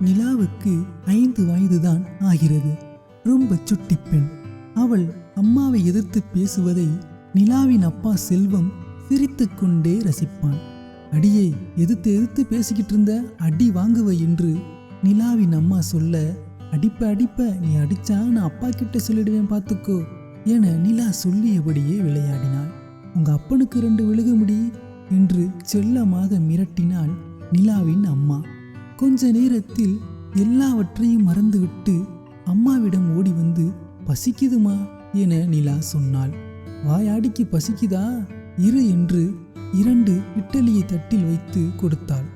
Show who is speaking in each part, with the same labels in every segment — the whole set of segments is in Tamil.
Speaker 1: நிலாவுக்கு 5 வயதுதான் ஆகிறது. ரொம்ப சுட்டி பெண். அவள் அம்மாவை எதிர்த்து பேசுவதை நிலாவின் அப்பா செல்வம் சிரித்து கொண்டே ரசிப்பான். அடியே, எதிர்த்து எதிர்த்து பேசிக்கிட்டு இருந்த, அடி வாங்குவ என்று நிலாவின் அம்மா சொல்ல, அடிப்ப நீ அடிச்சா நான் அப்பா கிட்ட சொல்லிடுவேன் பார்த்துக்கோ என நிலா சொல்லியபடியே விளையாடினாள். உங்க அப்பனுக்கு 2 விழுக முடி என்று செல்லமாக மிரட்டினாள் நிலாவின் அம்மா. கொஞ்ச நேரத்தில் எல்லாவற்றையும் மறந்துவிட்டு அம்மாவிடம் ஓடி வந்து, பசிக்குதுமா என நிலா சொன்னாள். வாயாடிக்கு பசிக்குதா, இரு என்று 2 இட்டலியை தட்டில் வைத்து கொடுத்தாள்.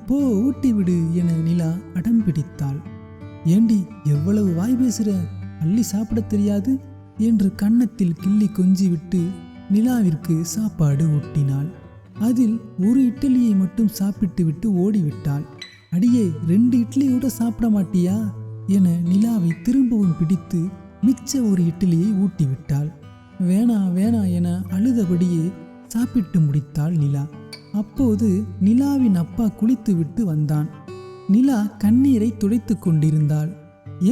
Speaker 1: போ, ஊட்டி விடு என நிலா அடம் பிடித்தாள். ஏண்டி, எவ்வளவு வாய் பேசுற, அள்ளி சாப்பிட தெரியாது என்று கன்னத்தில் கிள்ளி கொஞ்சி விட்டு நிலாவிற்கு சாப்பாடு ஊட்டினாள். அதில் 1 இட்லியை மட்டும் சாப்பிட்டு விட்டு ஓடிவிட்டாள். அடியே, 2 இட்லி கூட சாப்பிட மாட்டியா என நிலாவை திரும்பவும் பிடித்து மிச்ச 1 இட்லியை ஊட்டிவிட்டாள். வேணா என அழுதபடியே சாப்பிட்டு முடித்தாள் நிலா. அப்போது நிலாவின் அப்பா குளித்து விட்டு வந்தான். நிலா கண்ணீரை துடைத்து கொண்டிருந்தாள்.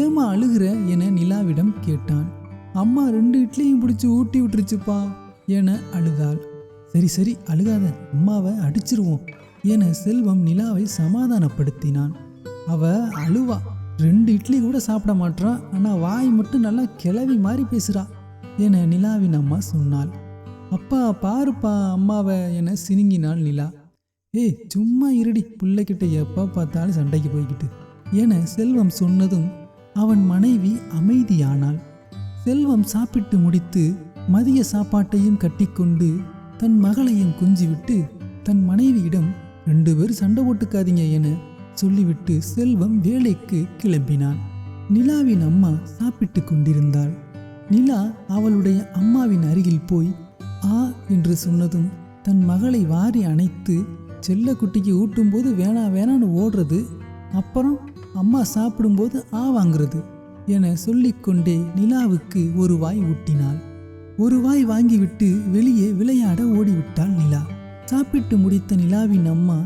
Speaker 1: ஏமா அழுகிற என நிலாவிடம் கேட்டான். அம்மா 2 இட்லியும் பிடிச்சி ஊட்டி விட்டுருச்சுப்பா என அழுதாள். சரி அழுகாத, அம்மாவை அடிச்சிருவோம் என செல்வம் நிலாவை சமாதானப்படுத்தினான். அவ அழுவா, 2 இட்லி கூட சாப்பிட மாட்டான், ஆனால் வாய் மட்டும் நல்லா கிளவி மாதிரி பேசுறா என நிலாவின் அம்மா சொன்னாள். அப்பா பாருப்பா அம்மாவை என சினுங்கினாள் நிலா. ஏய், சும்மா இருடி, பிள்ளைகிட்ட எப்போ பார்த்தாலும் சண்டைக்கு போய்கிட்டு என செல்வம் சொன்னதும் அவன் மனைவி அமைதியானாள். செல்வம் சாப்பிட்டு முடித்து மதிய சாப்பாட்டையும் கட்டிக்கொண்டு தன் மகளையும் கொஞ்சிவிட்டு தன் மனைவியிடம் 2 பேர் சண்டை போட்டுக்காதீங்க என சொல்லிவிட்டு செல்வம் வேலைக்கு கிளம்பினான். நிலாவின் அம்மா சாப்பிட்டு கொண்டிருந்தாள். நிலா அவளுடைய அம்மாவின் அருகில் போய் ஆ என்று சொன்னதும் தன் மகளை வாரி அணைத்து செல்ல குட்டிக்கு ஊட்டும்போது வேணான்னு ஓடுறது, அப்புறம் அம்மா சாப்பிடும்போது ஆ வாங்கிறது என சொல்லிக்கொண்டே நிலாவுக்கு 1 வாய் ஊட்டினாள். 1 வாய் வாங்கிவிட்டு வெளியே விளையாட ஓடிவிட்டாள் நிலா. சாப்பிட்டு முடித்த நிலாவின் அம்மா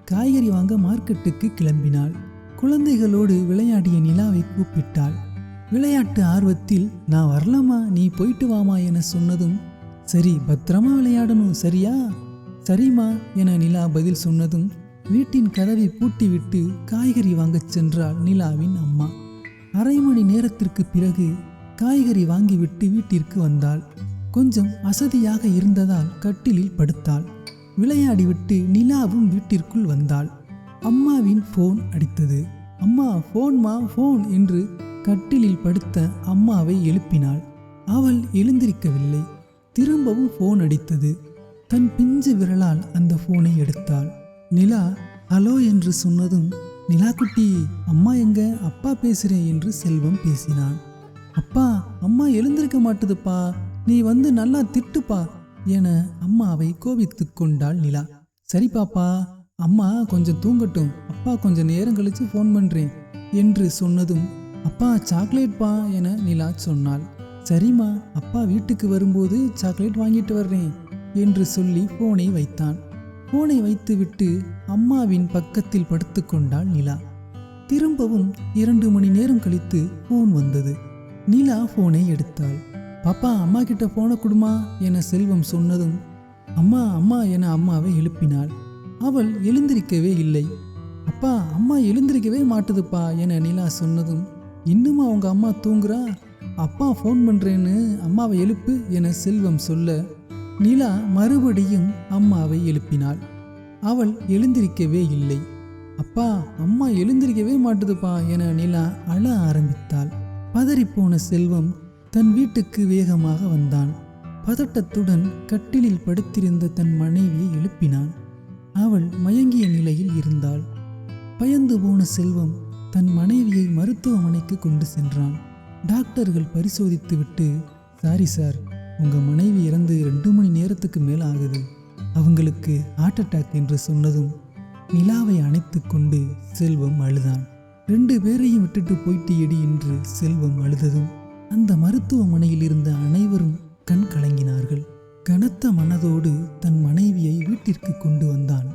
Speaker 1: காய்கறி வாங்க மார்க்கெட்டுக்கு கிளம்பினாள். குழந்தைகளோடு விளையாடிய நிலாவை கூப்பிட்டாள். விளையாட்டு ஆர்வத்தில் நான் வரலாமா, நீ போயிட்டு வாமா என சொன்னதும், சரி பத்திரமா விளையாடணும் சரியா? சரிம்மா என நிலா பதில் சொன்னதும் வீட்டின் கதவை பூட்டிவிட்டு காய்கறி வாங்கச் சென்றாள் நிலாவின் அம்மா. அரை மணி நேரத்திற்கு பிறகு காய்கறி வாங்கிவிட்டு வீட்டிற்கு வந்தாள். கொஞ்சம் அசதியாக இருந்ததால் கட்டிலில் படுத்தாள். விளையாடிவிட்டு நிலாவும் வீட்டிற்குள் வந்தாள். அம்மாவின் போன் அடித்தது. அம்மா போன்மா போன் என்று கட்டிலில் படுத்த அம்மாவை எழுப்பினாள். அவள் எழுந்திருக்கவில்லை. திரும்பவும் போன் அடித்தது. தன் பிஞ்சு விரலால் அந்த போனை எடுத்தாள். நிலா ஹலோ என்று சொன்னதும், நிலா குட்டி அம்மா எங்க, அப்பா பேசுறேன் என்று செல்வம் பேசினான். அப்பா, அம்மா எழுந்திருக்க மாட்டுதுப்பா, நீ வந்து நல்லா திட்டுப்பா என அம்மாவை கோபித்து கொண்டாள் நிலா. சரி பாப்பா, அம்மா கொஞ்சம் தூங்கட்டும், அப்பா கொஞ்சம் நேரம் கழிச்சு ஃபோன் பண்றேன் என்று சொன்னதும், அப்பா சாக்லேட் பா என நிலா சொன்னாள். சரிம்மா, அப்பா வீட்டுக்கு வரும்போது சாக்லேட் வாங்கிட்டு வர்றேன் என்று சொல்லி போனை வைத்தான். போனை வைத்துவிட்டு அம்மாவின் பக்கத்தில் படுத்து கொண்டாள் நிலா. திரும்பவும் 2 மணி நேரம் கழித்து போன் வந்தது. நிலா போனை எடுத்தாள். பாப்பா அம்மா கிட்ட போனை கொடுமா என செல்வம் சொன்னதும், அம்மா என அம்மாவை எழுப்பினாள். அவள் எழுந்திருக்கவே இல்லை. அப்பா அம்மா எழுந்திருக்கவே மாட்டுதுப்பா என நிலா சொன்னதும், இன்னுமா அவங்க அம்மா தூங்குறா, அப்பா ஃபோன் பண்றேன்னு அம்மாவை எழுப்பு என செல்வம் சொல்ல நிலா மறுபடியும் அம்மாவை எழுப்பினாள். அவள் எழுந்திருக்கவே இல்லை. அப்பா அம்மா எழுந்திருக்கவே மாட்டுதுப்பா என நிலா அழ ஆரம்பித்தாள். பதறிப்போன செல்வம் தன் வீட்டுக்கு வேகமாக வந்தான். பதட்டத்துடன் கட்டிலில் படுத்திருந்த தன் மனைவியை எழுப்பினான். அவள் மயங்கிய நிலையில் இருந்தாள். பயந்து போன செல்வம் தன் மனைவியை மருத்துவமனைக்கு கொண்டு சென்றான். டாக்டர்கள் பரிசோதித்துவிட்டு, சாரி சார், உங்கள் மனைவி இறந்து 2 மணி நேரத்துக்கு மேல் ஆகுது, அவங்களுக்கு ஹார்ட் அட்டாக் என்று சொன்னதும் நிலாவை அணைத்து கொண்டு செல்வம் அழுதான். 2 பேரையும் விட்டுட்டு போயிட்டு எடி என்று செல்வம் அழுததும் அந்த மருத்துவமனையில் இருந்த அனைவரும் கண் கலங்கினார்கள். கனத்த மனதோடு தன் மனைவியை வீட்டிற்கு கொண்டு வந்தான்.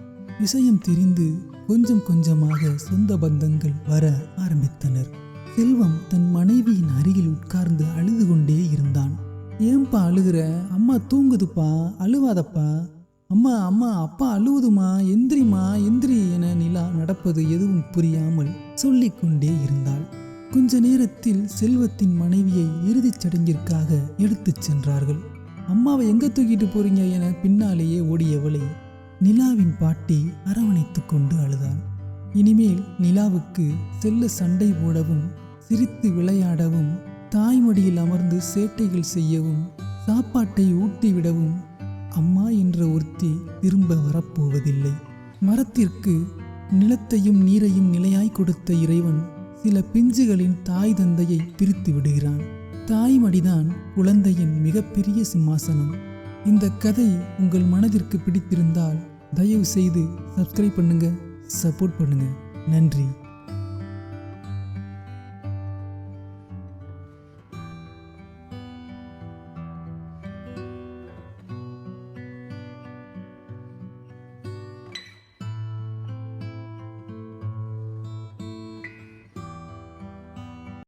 Speaker 1: விஷயம் தெரிந்து கொஞ்சம் கொஞ்சமாக சொந்த பந்தங்கள் வர ஆரம்பித்தனர். செல்வம் தன் மனைவியின் அருகில் உட்கார்ந்து அழுது கொண்டே இருந்தான். ஏன்பா அழுகிற? அம்மா தூங்குதுப்பா, அழுவாதப்பா. அம்மா அம்மா அப்பா அழுவுதுமா, எந்திரிமா எந்திரி என நிலா நடப்பது எதுவும் புரியாமல் சொல்லிக்கொண்டே இருந்தாள். கொஞ்ச நேரத்தில் செல்வத்தின் மனைவியை இறுதிச் சடங்கிற்காக எடுத்துச் சென்றார்கள். அம்மாவை எங்க தூக்கிட்டு போறீங்க என பின்னாலேயே ஓடியவளை நிலாவின் பாட்டி அரவணைத்து கொண்டு அழுதாள். இனிமேல் நிலாவுக்கு செல்ல சண்டை போடவும், சிரித்து விளையாடவும், தாய்மடியில் அமர்ந்து சேட்டைகள் செய்யவும், சாப்பாட்டை ஊட்டிவிடவும் அம்மா என்ற ஒருத்தி திரும்ப வரப்போவதில்லை. மரத்திற்கு நிலத்தையும் நீரையும் நிலையாய் கொடுத்த இறைவன் சில பிஞ்சுகளின் தாய் தந்தையை பிரித்து விடுகிறான். தாய்மடிதான் குழந்தையின் மிகப்பெரிய சிம்மாசனம். இந்த கதை உங்கள் மனதிற்கு பிடித்திருந்தால் தயவு செய்து சப்ஸ்கிரைப் பண்ணுங்க, சப்போர்ட் பண்ணுங்க. நன்றி.